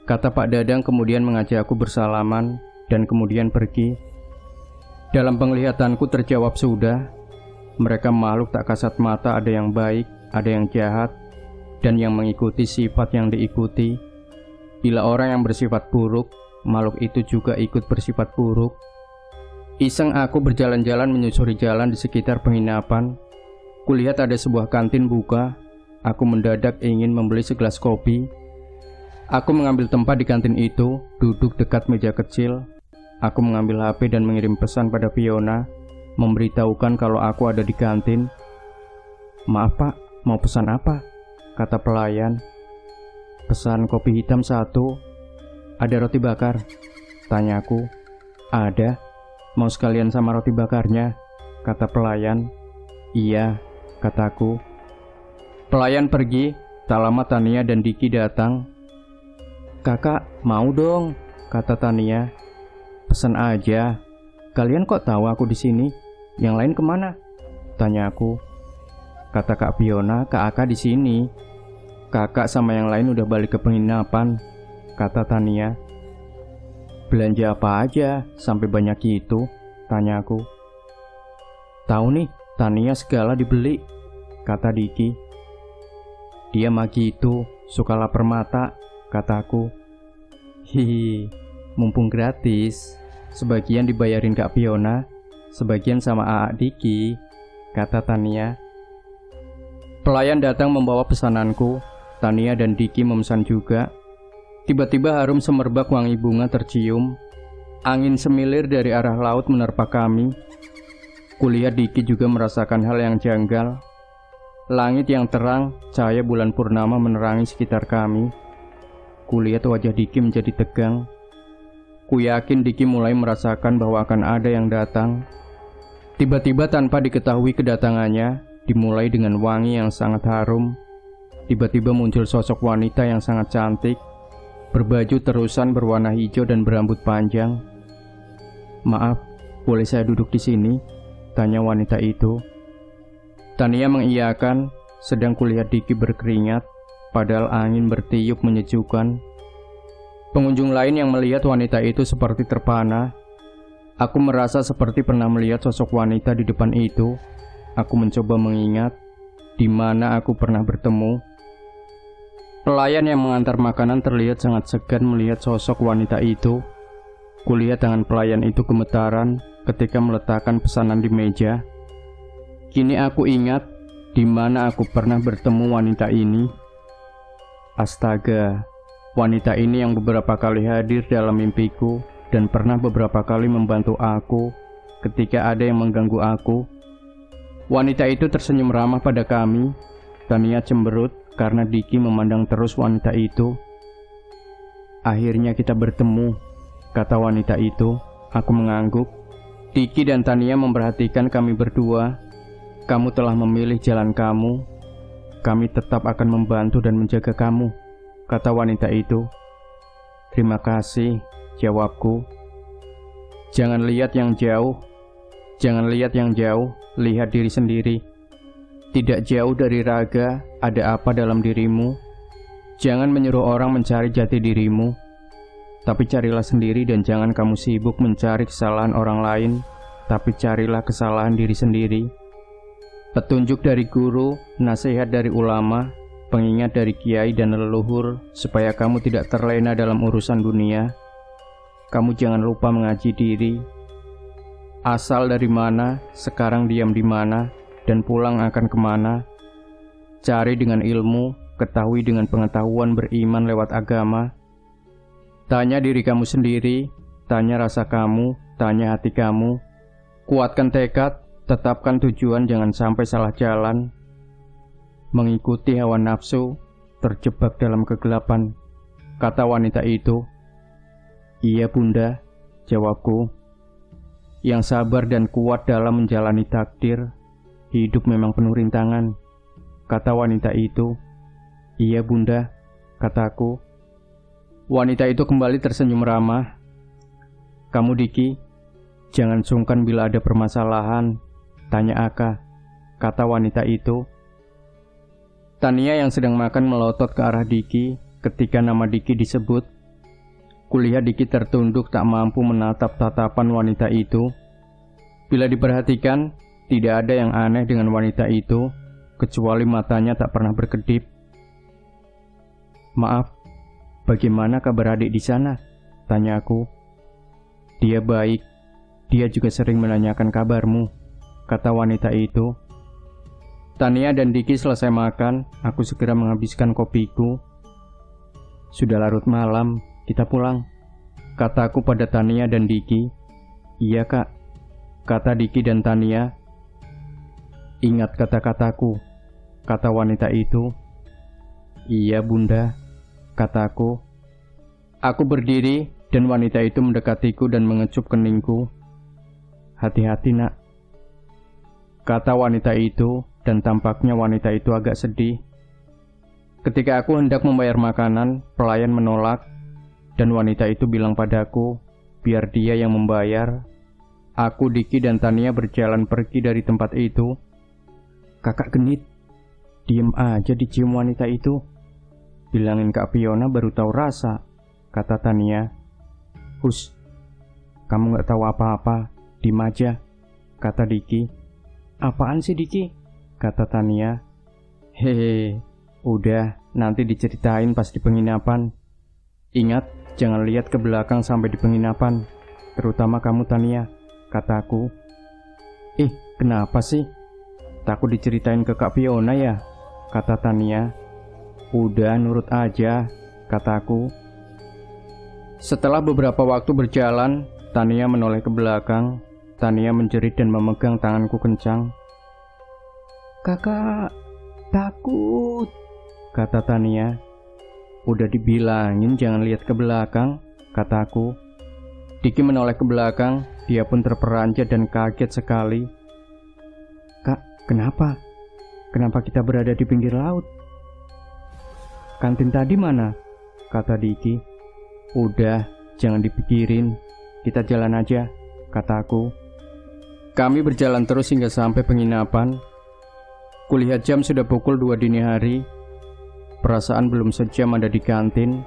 kata Pak Dadang, kemudian mengajak aku bersalaman dan kemudian pergi. Dalam penglihatanku terjawab sudah. Mereka makhluk tak kasat mata, ada yang baik, ada yang jahat, dan yang mengikuti sifat yang diikuti. Bila orang yang bersifat buruk, makhluk itu juga ikut bersifat buruk. Iseng aku berjalan-jalan menyusuri jalan di sekitar penginapan. Kulihat ada sebuah kantin buka. Aku mendadak ingin membeli segelas kopi. Aku mengambil tempat di kantin itu, duduk dekat meja kecil. Aku mengambil HP dan mengirim pesan pada Fiona, memberitahukan kalau aku ada di kantin. "Maaf Pak, mau pesan apa?" kata pelayan. "Pesan kopi hitam 1. Ada roti bakar?" tanyaku. "Ada. Mau sekalian sama roti bakarnya?" kata pelayan. "Iya," kataku. Pelayan pergi, tak lama Tania dan Diki datang. "Kakak, mau dong," kata Tania. "Pesan aja. Kalian kok tahu aku di sini? Yang lain kemana?" tanya aku. Kata Kak Fiona, "Kak Aka di sini. Kakak sama yang lain udah balik ke penginapan," kata Tania. "Belanja apa aja sampai banyak itu?" tanya aku. "Tahu nih, Tania segala dibeli," kata Diki. "Dia mah gitu, suka lapar mata," kataku. "Hihi, mumpung gratis, sebagian dibayarin Kak Fiona, sebagian sama Aa Diki," kata Tania. Pelayan datang membawa pesananku. Tania dan Diki memesan juga. Tiba-tiba harum semerbak wangi bunga tercium. Angin semilir dari arah laut menerpa kami. Kulihat Diki juga merasakan hal yang janggal. Langit yang terang, cahaya bulan purnama menerangi sekitar kami. Kulihat wajah Diki menjadi tegang. Kuyakin Diki mulai merasakan bahwa akan ada yang datang. Tiba-tiba tanpa diketahui kedatangannya, dimulai dengan wangi yang sangat harum. Tiba-tiba muncul sosok wanita yang sangat cantik, berbaju terusan berwarna hijau dan berambut panjang. "Maaf, boleh saya duduk di sini?" tanya wanita itu. Tania mengiyakan, sedang kulihat Diki berkeringat, padahal angin bertiup menyejukkan. Pengunjung lain yang melihat wanita itu seperti terpana. Aku merasa seperti pernah melihat sosok wanita di depan itu. Aku mencoba mengingat di mana aku pernah bertemu. Pelayan yang mengantar makanan terlihat sangat segan melihat sosok wanita itu. Kulihat tangan pelayan itu gemetaran ketika meletakkan pesanan di meja. Kini aku ingat di mana aku pernah bertemu wanita ini. Astaga, wanita ini yang beberapa kali hadir dalam mimpiku dan pernah beberapa kali membantu aku ketika ada yang mengganggu aku. Wanita itu tersenyum ramah pada kami. Tania cemberut karena Diki memandang terus wanita itu. Akhirnya kita bertemu, kata wanita itu. Aku mengangguk. Diki dan Tania memperhatikan kami berdua. Kamu telah memilih jalan kamu. Kami tetap akan membantu dan menjaga kamu, kata wanita itu. Terima kasih, jawabku. Jangan lihat yang jauh. Jangan lihat yang jauh, lihat diri sendiri. Tidak jauh dari raga, ada apa dalam dirimu. Jangan menyuruh orang mencari jati dirimu, tapi carilah sendiri dan jangan kamu sibuk mencari kesalahan orang lain, tapi carilah kesalahan diri sendiri. Petunjuk dari guru, nasihat dari ulama, pengingat dari kiai dan leluhur, supaya kamu tidak terlena dalam urusan dunia. Kamu jangan lupa mengaji diri. Asal dari mana, sekarang diam di mana, dan pulang akan kemana. Cari dengan ilmu, ketahui dengan pengetahuan, beriman lewat agama. Tanya diri kamu sendiri, tanya rasa kamu, tanya hati kamu. Kuatkan tekad, tetapkan tujuan, jangan sampai salah jalan. Mengikuti hawa nafsu, terjebak dalam kegelapan, kata wanita itu. Iya bunda, jawabku. Yang sabar dan kuat dalam menjalani takdir. Hidup memang penuh rintangan, kata wanita itu. Iya bunda, kataku. Wanita itu kembali tersenyum ramah. Kamu Diki, jangan sungkan bila ada permasalahan, tanya Aka, kata wanita itu. Tania yang sedang makan melotot ke arah Diki ketika nama Diki disebut. Kulihat Diki tertunduk tak mampu menatap tatapan wanita itu. Bila diperhatikan, tidak ada yang aneh dengan wanita itu, kecuali matanya tak pernah berkedip. Maaf, bagaimana kabar adik di sana? Tanyaku. Dia baik, dia juga sering menanyakan kabarmu, kata wanita itu. Tania dan Diki selesai makan, aku segera menghabiskan kopiku. Sudah larut malam, kita pulang, kataku pada Tania dan Diki. Iya kak, kata Diki dan Tania. Ingat kata-kataku, kata wanita itu. Iya bunda, kataku. Aku berdiri dan wanita itu mendekatiku dan mengecup keningku. Hati-hati nak, kata wanita itu, dan tampaknya wanita itu agak sedih. Ketika aku hendak membayar makanan, pelayan menolak, dan wanita itu bilang padaku, biar dia yang membayar. Aku, Diki, dan Tania berjalan pergi dari tempat itu. Kakak genit, diem aja dicium wanita itu. Bilangin Kak Fiona baru tahu rasa, kata Tania. Hus, kamu gak tahu apa-apa, diem aja, kata Diki. Apaan sih Diki? Kata Tania. Hehe, udah, nanti diceritain pas di penginapan. Ingat, jangan lihat ke belakang sampai di penginapan, terutama kamu Tania, kataku. Kenapa sih? Takut diceritain ke Kak Fiona ya, kata Tania. Udah nurut aja, kataku. Setelah beberapa waktu berjalan, Tania menoleh ke belakang. Tania menjerit dan memegang tanganku kencang. Kakak, takut, kata Tania. Udah dibilangin jangan lihat ke belakang, kataku. Diki menoleh ke belakang, dia pun terperanjat dan kaget sekali. Kak, kenapa? Kenapa kita berada di pinggir laut? Kantin tadi mana? Kata Diki. Udah, jangan dipikirin. Kita jalan aja, kataku. Kami berjalan terus hingga sampai penginapan. Kulihat jam sudah pukul 2 dini hari. Perasaan belum sejam ada di kantin.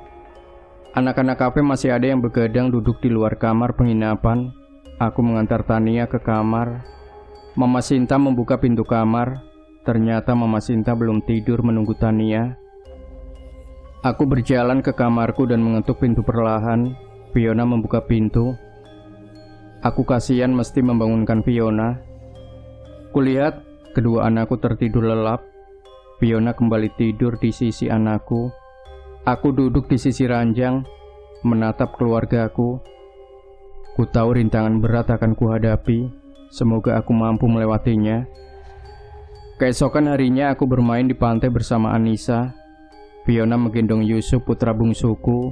Anak-anak kafe masih ada yang begadang duduk di luar kamar penginapan. Aku mengantar Tania ke kamar. Mama Sinta membuka pintu kamar. Ternyata Mama Sinta belum tidur menunggu Tania. Aku berjalan ke kamarku dan mengetuk pintu perlahan. Fiona membuka pintu. Aku kasihan mesti membangunkan Fiona. Kulihat kedua anakku tertidur lelap. Fiona kembali tidur di sisi anakku. Aku duduk di sisi ranjang, menatap keluargaku. Ku tahu rintangan berat akan kuhadapi, semoga aku mampu melewatinya. Keesokan harinya aku bermain di pantai bersama Anissa. Fiona menggendong Yusuf, putra bungsuku.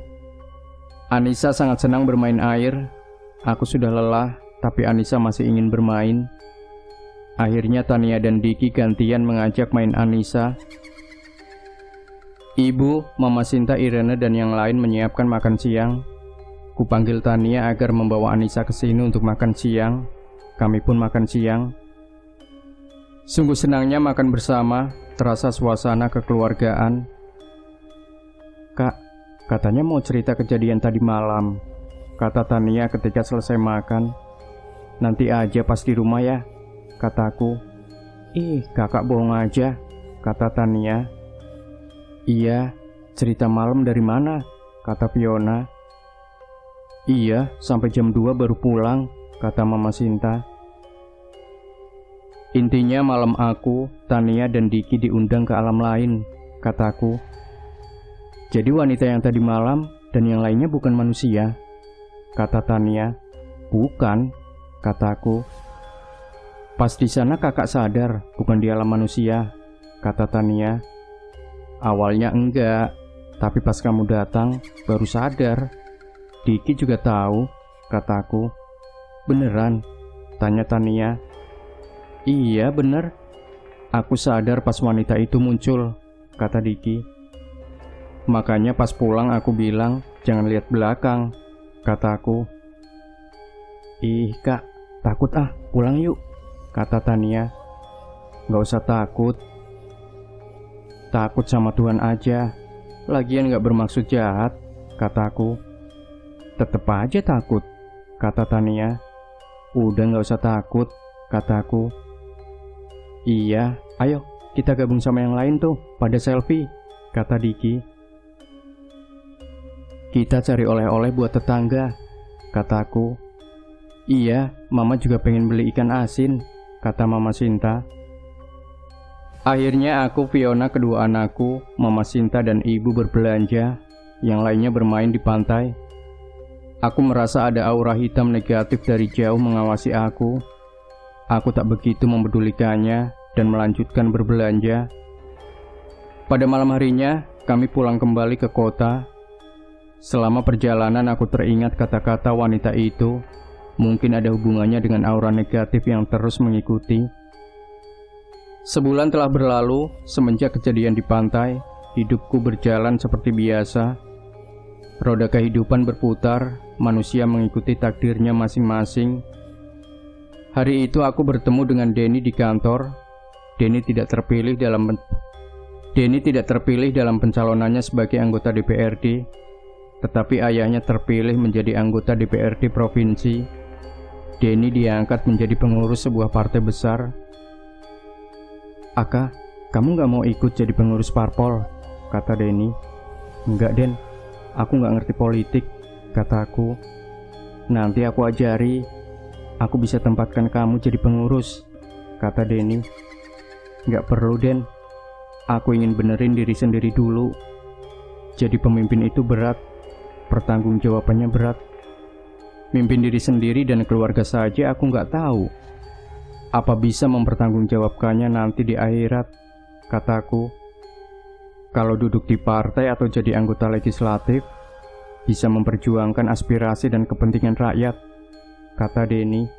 Anissa sangat senang bermain air. Aku sudah lelah, tapi Anissa masih ingin bermain. Akhirnya Tania dan Diki gantian mengajak main Anissa. Ibu, Mama Sinta, Irene, dan yang lain menyiapkan makan siang. Kupanggil Tania agar membawa Anissa ke sini untuk makan siang. Kami pun makan siang. Sungguh senangnya makan bersama, terasa suasana kekeluargaan. Kak, katanya mau cerita kejadian tadi malam, kata Tania ketika selesai makan. Nanti aja pas di rumah ya, kataku. Ih, kakak bohong aja, kata Tania. Iya, cerita malam dari mana? Kata Fiona. Iya, sampai jam 2 baru pulang, kata Mama Sinta. Intinya malam aku, Tania dan Diki diundang ke alam lain, kataku. Jadi wanita yang tadi malam dan yang lainnya bukan manusia, kata Tania. Bukan, kataku. Pas di sana kakak sadar bukan di alam manusia, kata Tania. Awalnya enggak, tapi pas kamu datang baru sadar. Diki juga tahu, kataku. Beneran? Tanya Tania. Iya bener. Aku sadar pas wanita itu muncul, kata Diki. Makanya pas pulang aku bilang jangan lihat belakang, kataku. Ih kak, takut ah, pulang yuk, kata Tania. Gak usah takut. Takut sama Tuhan aja. Lagian gak bermaksud jahat, kataku. Tetep aja takut, kata Tania. Udah gak usah takut, kataku. Iya, ayo kita gabung sama yang lain tuh, pada selfie, kata Diki. Kita cari oleh-oleh buat tetangga, kataku. Iya, Mama juga pengen beli ikan asin, kata Mama Sinta. Akhirnya aku, Fiona, kedua anakku, Mama Sinta dan Ibu berbelanja. Yang lainnya bermain di pantai. Aku merasa ada aura hitam negatif dari jauh mengawasi aku. Aku tak begitu mempedulikannya dan melanjutkan berbelanja. Pada malam harinya, kami pulang kembali ke kota. Selama perjalanan aku teringat kata-kata wanita itu. Mungkin ada hubungannya dengan aura negatif yang terus mengikuti. Sebulan telah berlalu semenjak kejadian di pantai. Hidupku berjalan seperti biasa. Roda kehidupan berputar, manusia mengikuti takdirnya masing-masing. Hari itu aku bertemu dengan Denny di kantor. Denny tidak terpilih dalam pencalonannya sebagai anggota DPRD, tetapi ayahnya terpilih menjadi anggota DPRD provinsi. Denny diangkat menjadi pengurus sebuah partai besar. Aka, kamu gak mau ikut jadi pengurus parpol, kata Denny. Enggak Den, aku gak ngerti politik, kataku. Nanti aku ajari. Aku bisa tempatkan kamu jadi pengurus, kata Denny. Gak perlu Den, aku ingin benerin diri sendiri dulu. Jadi pemimpin itu berat, pertanggungjawabannya berat. Mimpin diri sendiri dan keluarga saja aku gak tahu. Apa bisa mempertanggungjawabkannya nanti di akhirat, kataku. Kalau duduk di partai atau jadi anggota legislatif, bisa memperjuangkan aspirasi dan kepentingan rakyat, kata Denny.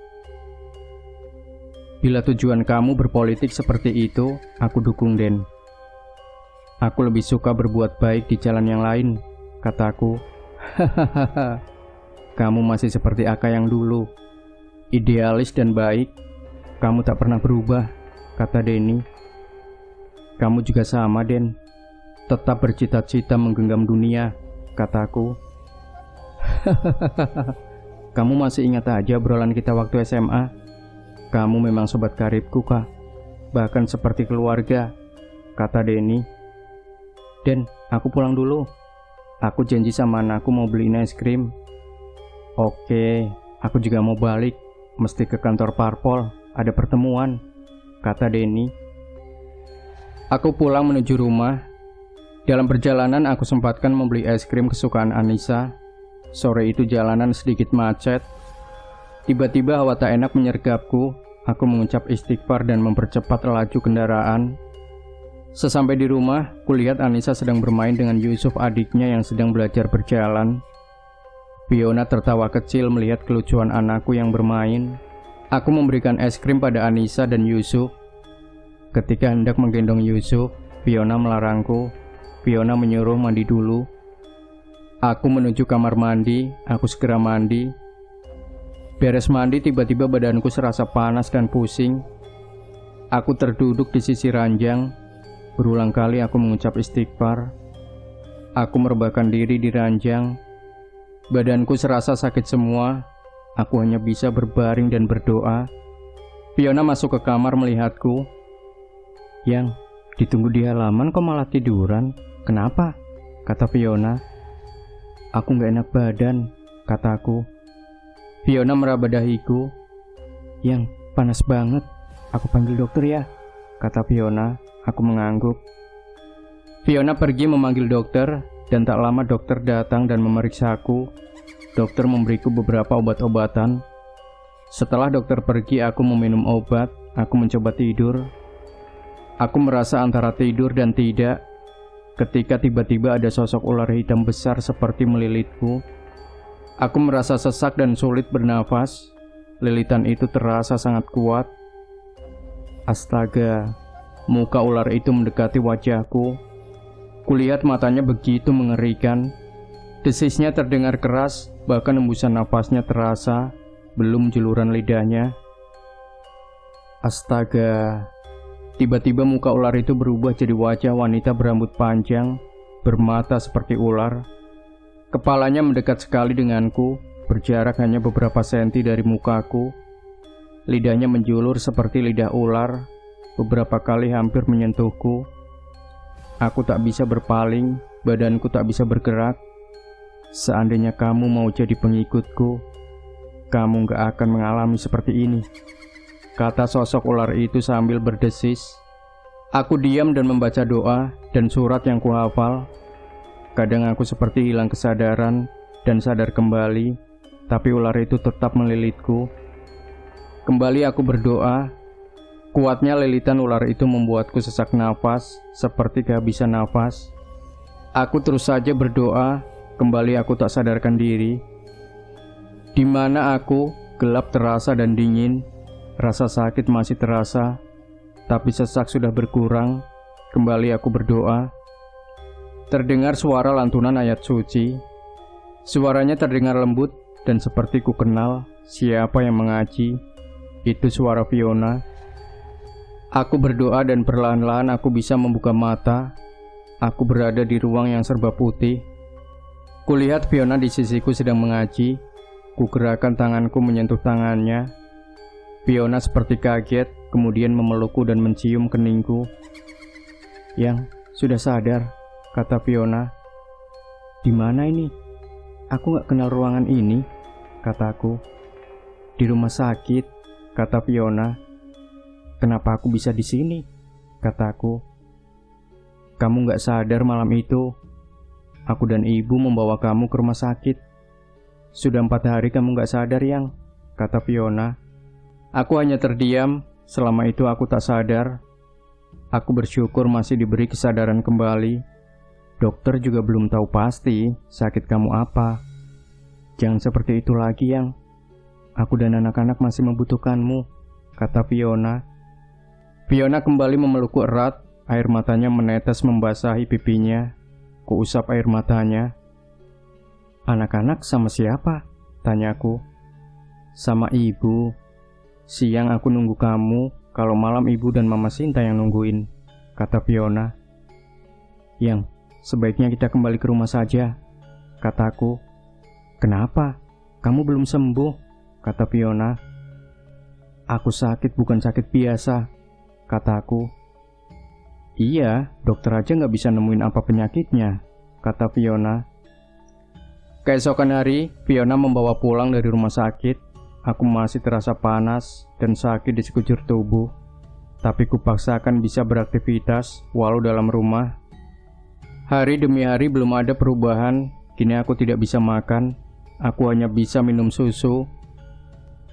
Bila tujuan kamu berpolitik seperti itu, aku dukung Den. Aku lebih suka berbuat baik di jalan yang lain, kataku. Hahaha, kamu masih seperti Aka yang dulu, idealis dan baik. Kamu tak pernah berubah, kata Denny. Kamu juga sama Den, tetap bercita-cita menggenggam dunia, kataku. Hahaha, kamu masih ingat aja obrolan kita waktu SMA? Kamu memang sobat karibku kak, bahkan seperti keluarga, kata Denny. Den, aku pulang dulu. Aku janji sama anakku mau beliin es krim. Oke, aku juga mau balik, mesti ke kantor parpol, ada pertemuan, kata Denny. Aku pulang menuju rumah. Dalam perjalanan aku sempatkan membeli es krim kesukaan Anissa. Sore itu jalanan sedikit macet. Tiba-tiba hawa tak enak menyergapku. Aku mengucap istighfar dan mempercepat laju kendaraan. Sesampai di rumah, kulihat Anissa sedang bermain dengan Yusuf adiknya yang sedang belajar berjalan. Fiona tertawa kecil melihat kelucuan anakku yang bermain. Aku memberikan es krim pada Anissa dan Yusuf. Ketika hendak menggendong Yusuf, Fiona melarangku. Fiona menyuruh mandi dulu. Aku menuju kamar mandi, aku segera mandi. Beres mandi, tiba-tiba badanku serasa panas dan pusing. Aku terduduk di sisi ranjang. Berulang kali aku mengucap istighfar. Aku merebahkan diri di ranjang. Badanku serasa sakit semua. Aku hanya bisa berbaring dan berdoa. Fiona masuk ke kamar melihatku. "Yang, ditunggu di halaman kok malah tiduran? Kenapa?" kata Fiona. "Aku gak enak badan," kataku. Fiona meraba dahiku. "Yang, panas banget. Aku panggil dokter ya," kata Fiona. Aku mengangguk. Fiona pergi memanggil dokter, dan tak lama dokter datang dan memeriksaku. Dokter memberiku beberapa obat-obatan. Setelah dokter pergi, aku meminum obat. Aku mencoba tidur. Aku merasa antara tidur dan tidak, ketika tiba-tiba ada sosok ular hitam besar seperti melilitku. Aku merasa sesak dan sulit bernafas. Lilitan itu terasa sangat kuat. Astaga, muka ular itu mendekati wajahku. Kulihat matanya begitu mengerikan. Desisnya terdengar keras, bahkan hembusan napasnya terasa, belum juluran lidahnya. Astaga, tiba-tiba muka ular itu berubah jadi wajah wanita berambut panjang, bermata seperti ular. Kepalanya mendekat sekali denganku, berjarak hanya beberapa senti dari mukaku. Lidahnya menjulur seperti lidah ular, beberapa kali hampir menyentuhku. Aku tak bisa berpaling, badanku tak bisa bergerak. Seandainya kamu mau jadi pengikutku, kamu gak akan mengalami seperti ini, kata sosok ular itu sambil berdesis. Aku diam dan membaca doa dan surat yang kuhafal. Kadang aku seperti hilang kesadaran dan sadar kembali, tapi ular itu tetap melilitku. Kembali aku berdoa. Kuatnya lilitan ular itu membuatku sesak nafas, seperti kehabisan nafas. Aku terus saja berdoa. Kembali aku tak sadarkan diri. Di mana aku, gelap terasa dan dingin. Rasa sakit masih terasa, tapi sesak sudah berkurang. Kembali aku berdoa. Terdengar suara lantunan ayat suci. Suaranya terdengar lembut dan seperti ku kenal siapa yang mengaji. Itu suara Fiona. Aku berdoa dan perlahan-lahan aku bisa membuka mata. Aku berada di ruang yang serba putih. Kulihat Fiona di sisiku sedang mengaji. Kugerakkan tanganku menyentuh tangannya. Fiona seperti kaget, kemudian memelukku dan mencium keningku. "Yang, sudah sadar," kata Fiona. "Di mana ini? Aku gak kenal ruangan ini," kataku. "Di rumah sakit," kata Fiona. "Kenapa aku bisa di sini?" kataku. "Kamu gak sadar malam itu. Aku dan ibu membawa kamu ke rumah sakit. Sudah 4 hari kamu gak sadar, Yang," kata Fiona. Aku hanya terdiam. Selama itu aku tak sadar. Aku bersyukur masih diberi kesadaran kembali. Dokter juga belum tahu pasti sakit kamu apa. Jangan seperti itu lagi, Yang. Aku dan anak-anak masih membutuhkanmu, kata Fiona. Fiona kembali memelukku erat. Air matanya menetes membasahi pipinya. Kuusap air matanya. "Anak-anak sama siapa?" tanyaku. "Sama ibu. Siang aku nunggu kamu, kalau malam ibu dan Mama Sinta yang nungguin," kata Fiona. "Yang, sebaiknya kita kembali ke rumah saja," kataku. "Kenapa? Kamu belum sembuh," kata Fiona. "Aku sakit bukan sakit biasa," kataku. "Iya, dokter aja gak bisa nemuin apa penyakitnya," kata Fiona. Keesokan hari, Fiona membawa pulang dari rumah sakit. Aku masih terasa panas dan sakit di sekujur tubuh, tapi kupaksakan bisa beraktivitas walau dalam rumah. Hari demi hari belum ada perubahan. Kini aku tidak bisa makan. Aku hanya bisa minum susu.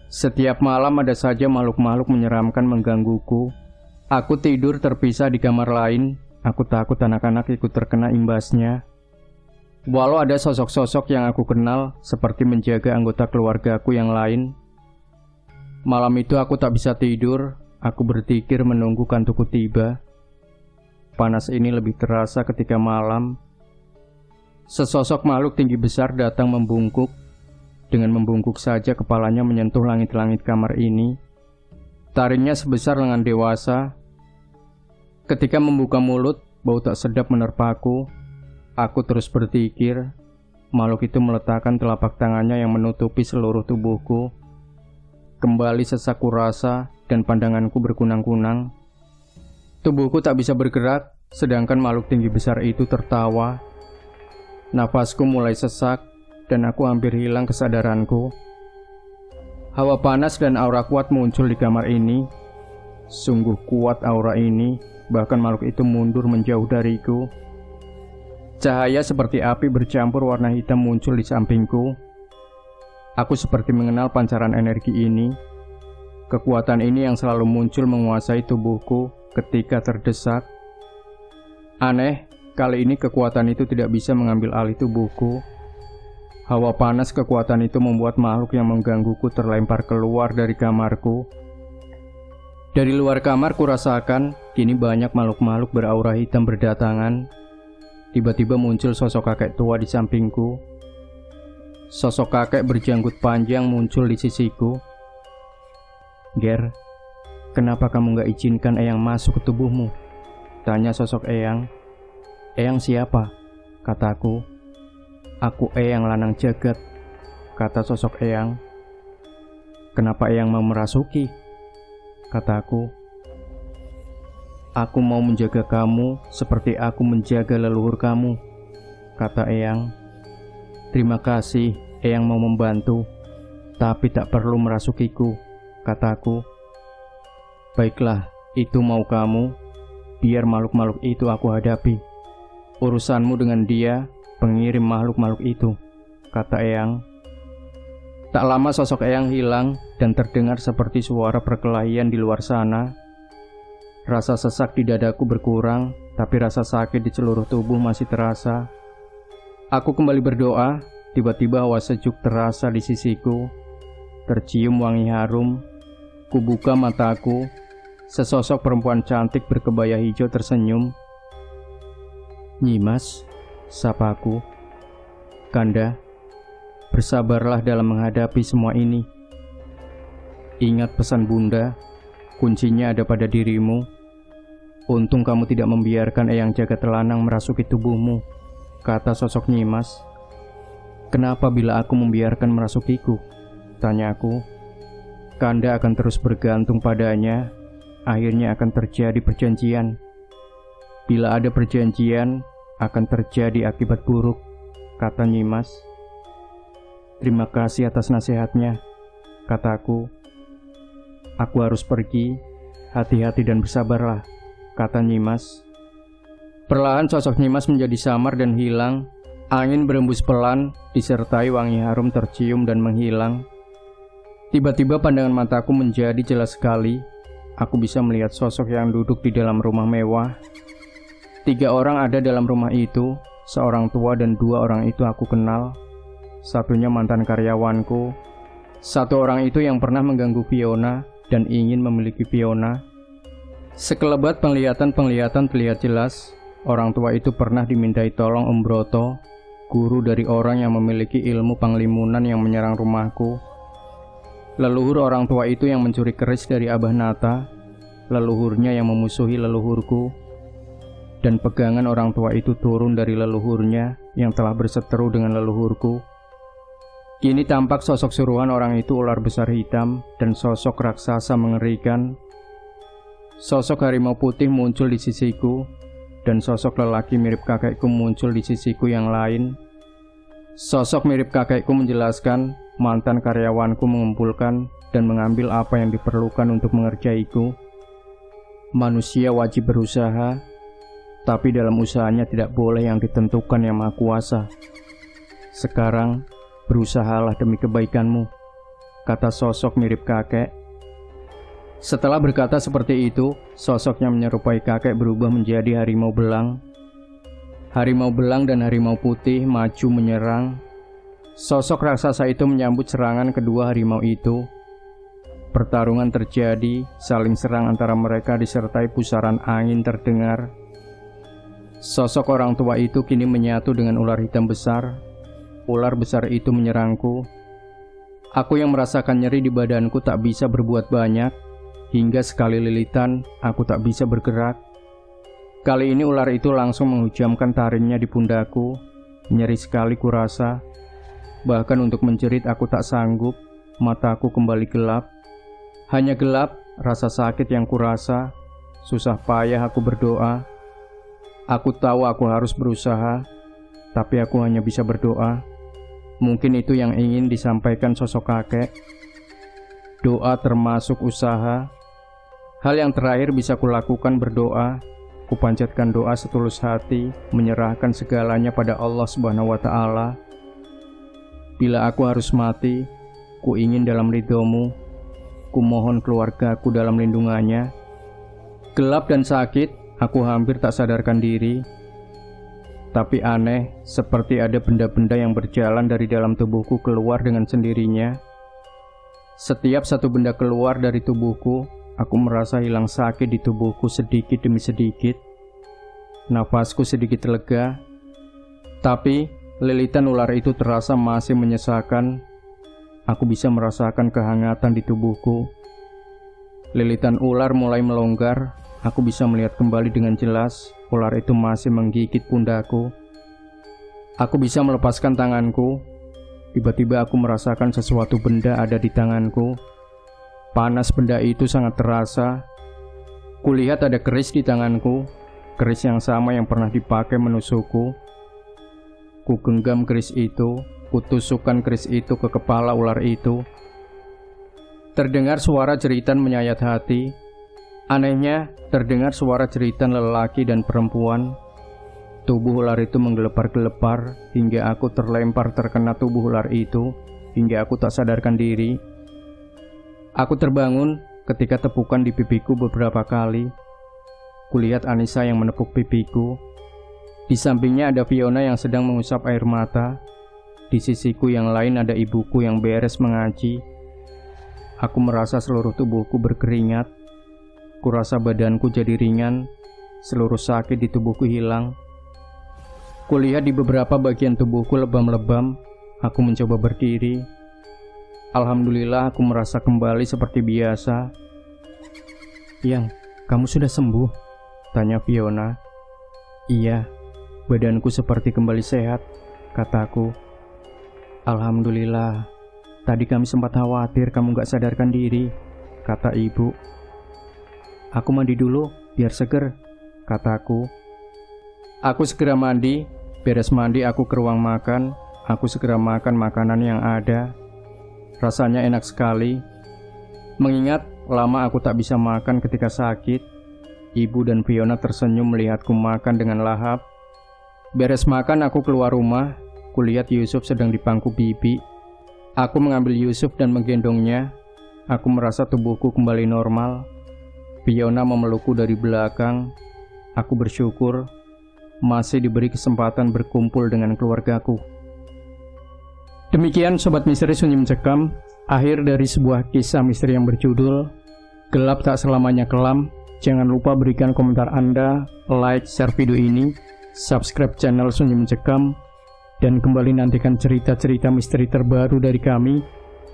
Setiap malam ada saja makhluk-makhluk menyeramkan menggangguku. Aku tidur terpisah di kamar lain. Aku takut anak-anak ikut terkena imbasnya. Walau ada sosok-sosok yang aku kenal, seperti menjaga anggota keluargaku yang lain. Malam itu aku tak bisa tidur. Aku berpikir menunggu kantukku tiba. Panas ini lebih terasa ketika malam. Sesosok makhluk tinggi besar datang membungkuk. Dengan membungkuk saja kepalanya menyentuh langit-langit kamar ini. Taringnya sebesar lengan dewasa. Ketika membuka mulut, bau tak sedap menerpaku. Aku terus berpikir, makhluk itu meletakkan telapak tangannya yang menutupi seluruh tubuhku. Kembali sesak kurasa dan pandanganku berkunang-kunang. Tubuhku tak bisa bergerak, sedangkan makhluk tinggi besar itu tertawa. Nafasku mulai sesak dan aku hampir hilang kesadaranku. Hawa panas dan aura kuat muncul di kamar ini. Sungguh kuat aura ini, bahkan makhluk itu mundur menjauh dariku. Cahaya seperti api bercampur warna hitam muncul di sampingku. Aku seperti mengenal pancaran energi ini. Kekuatan ini yang selalu muncul menguasai tubuhku ketika terdesak. Aneh, kali ini kekuatan itu tidak bisa mengambil alih tubuhku. Hawa panas kekuatan itu membuat makhluk yang menggangguku terlempar keluar dari kamarku. Dari luar kamar kurasakan, kini banyak makhluk-makhluk beraura hitam berdatangan. Tiba-tiba muncul sosok kakek tua di sampingku. Sosok kakek berjanggut panjang muncul di sisiku. "Ger, kenapa kamu gak izinkan Eyang masuk ke tubuhmu?" tanya sosok Eyang. "Eyang siapa?" kataku. "Aku Eyang Lanang Jagat," kata sosok Eyang. "Kenapa Eyang mau merasuki?" kataku. "Aku mau menjaga kamu seperti aku menjaga leluhur kamu," kata Eyang. "Terima kasih Eyang mau membantu, tapi tak perlu merasukiku," kataku. "Baiklah, itu mau kamu. Biar makhluk-makhluk itu aku hadapi. Urusanmu dengan dia, pengirim makhluk-makhluk itu," kata Eyang. Tak lama sosok Eyang hilang dan terdengar seperti suara perkelahian di luar sana. Rasa sesak di dadaku berkurang, tapi rasa sakit di seluruh tubuh masih terasa. Aku kembali berdoa, tiba-tiba hawa sejuk terasa di sisiku. Tercium wangi harum. Kubuka mataku. Sesosok perempuan cantik berkebaya hijau tersenyum. "Nyimas," sapaku. "Kanda, bersabarlah dalam menghadapi semua ini. Ingat pesan Bunda, kuncinya ada pada dirimu. Untung kamu tidak membiarkan Eyang Jagat Lanang merasuki tubuhmu," kata sosok Nyimas. "Kenapa bila aku membiarkan merasukiku?" tanyaku. "Kanda akan terus bergantung padanya. Akhirnya akan terjadi perjanjian. Bila ada perjanjian, akan terjadi akibat buruk," kata Nyimas. "Terima kasih atas nasihatnya," kataku. "Aku harus pergi. Hati-hati dan bersabarlah," kata Nyimas. Perlahan sosok Nyimas menjadi samar dan hilang. Angin berembus pelan, disertai wangi harum tercium dan menghilang. Tiba-tiba pandangan mataku menjadi jelas sekali. Aku bisa melihat sosok yang duduk di dalam rumah mewah. 3 orang ada dalam rumah itu. Seorang tua dan 2 orang itu aku kenal. Satunya mantan karyawanku. 1 orang itu yang pernah mengganggu Fiona dan ingin memiliki Fiona. Sekelebat penglihatan terlihat jelas. Orang tua itu pernah dimintai tolong Om Broto, guru dari orang yang memiliki ilmu panglimunan yang menyerang rumahku. Leluhur orang tua itu yang mencuri keris dari Abah Nata, leluhurnya yang memusuhi leluhurku. Dan pegangan orang tua itu turun dari leluhurnya yang telah berseteru dengan leluhurku. Kini tampak sosok suruhan orang itu ular besar hitam dan sosok raksasa mengerikan. Sosok harimau putih muncul di sisiku, dan sosok lelaki mirip kakekku muncul di sisiku yang lain. Sosok mirip kakekku menjelaskan, mantan karyawanku mengumpulkan dan mengambil apa yang diperlukan untuk mengerjaiku. Manusia wajib berusaha. tapi dalam usahanya tidak boleh yang ditentukan Yang Maha Kuasa. Sekarang, berusahalah demi kebaikanmu, kata sosok mirip kakek. Setelah berkata seperti itu, sosok yang menyerupai kakek berubah menjadi harimau belang. Harimau belang dan harimau putih maju menyerang. Sosok raksasa itu menyambut serangan kedua harimau itu. Pertarungan terjadi, saling serang antara mereka disertai pusaran angin terdengar. Sosok orang tua itu kini menyatu dengan ular hitam besar. Ular besar itu menyerangku. Aku yang merasakan nyeri di badanku tak bisa berbuat banyak. Hingga sekali lilitan, aku tak bisa bergerak. Kali ini ular itu langsung menghujamkan taringnya di pundakku. Nyeri sekali kurasa. Bahkan untuk menjerit aku tak sanggup. Mataku kembali gelap. Hanya gelap, rasa sakit yang kurasa. Susah payah aku berdoa. Aku tahu aku harus berusaha, tapi aku hanya bisa berdoa. Mungkin itu yang ingin disampaikan sosok kakek. Doa termasuk usaha. Hal yang terakhir bisa kulakukan berdoa. Kupanjatkan doa setulus hati, menyerahkan segalanya pada Allah Subhanahu wa Ta'ala. Bila aku harus mati, ku ingin dalam ridhomu. Ku mohon keluargaku dalam lindungannya. Gelap dan sakit, aku hampir tak sadarkan diri. Tapi aneh, seperti ada benda-benda yang berjalan dari dalam tubuhku keluar dengan sendirinya. Setiap satu benda keluar dari tubuhku, aku merasa hilang sakit di tubuhku sedikit demi sedikit. Nafasku sedikit lega. Tapi, lilitan ular itu terasa masih menyesakan. Aku bisa merasakan kehangatan di tubuhku. Lilitan ular mulai melonggar. Aku bisa melihat kembali dengan jelas. Ular itu masih menggigit pundakku. Aku bisa melepaskan tanganku. Tiba-tiba aku merasakan sesuatu benda ada di tanganku. Panas benda itu sangat terasa. Kulihat ada keris di tanganku. Keris yang sama yang pernah dipakai menusukku. Ku genggam keris itu. Kutusukkan keris itu ke kepala ular itu. Terdengar suara jeritan menyayat hati. Anehnya, terdengar suara jeritan lelaki dan perempuan. Tubuh ular itu menggelepar-gelepar hingga aku terlempar terkena tubuh ular itu, hingga aku tak sadarkan diri. Aku terbangun ketika tepukan di pipiku beberapa kali. Kulihat Anissa yang menepuk pipiku. Di sampingnya ada Fiona yang sedang mengusap air mata. Di sisiku yang lain ada ibuku yang beres mengaji. Aku merasa seluruh tubuhku berkeringat. Kurasa badanku jadi ringan. Seluruh sakit di tubuhku hilang. Kulihat di beberapa bagian tubuhku lebam-lebam. Aku mencoba berdiri. Alhamdulillah aku merasa kembali seperti biasa. "Yang, kamu sudah sembuh?" tanya Fiona. "Iya, badanku seperti kembali sehat," kataku. "Alhamdulillah, tadi kami sempat khawatir kamu gak sadarkan diri," kata ibu. "Aku mandi dulu, biar seger," kataku. Aku segera mandi. Beres mandi aku ke ruang makan. Aku segera makan makanan yang ada. Rasanya enak sekali. Mengingat lama aku tak bisa makan ketika sakit. Ibu dan Fiona tersenyum melihatku makan dengan lahap. Beres makan aku keluar rumah. Kulihat Yusuf sedang di pangku bibi. Aku mengambil Yusuf dan menggendongnya. Aku merasa tubuhku kembali normal. Fiona memelukku dari belakang. Aku bersyukur masih diberi kesempatan berkumpul dengan keluargaku. Demikian Sobat Misteri Sunyi Mencekam, akhir dari sebuah kisah misteri yang berjudul Gelap Tak Selamanya Kelam. Jangan lupa berikan komentar Anda, like, share video ini, subscribe channel Sunyi Mencekam, dan kembali nantikan cerita-cerita misteri terbaru dari kami.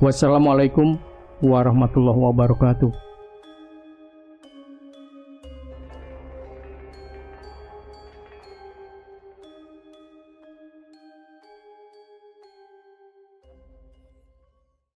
Wassalamualaikum warahmatullahi wabarakatuh.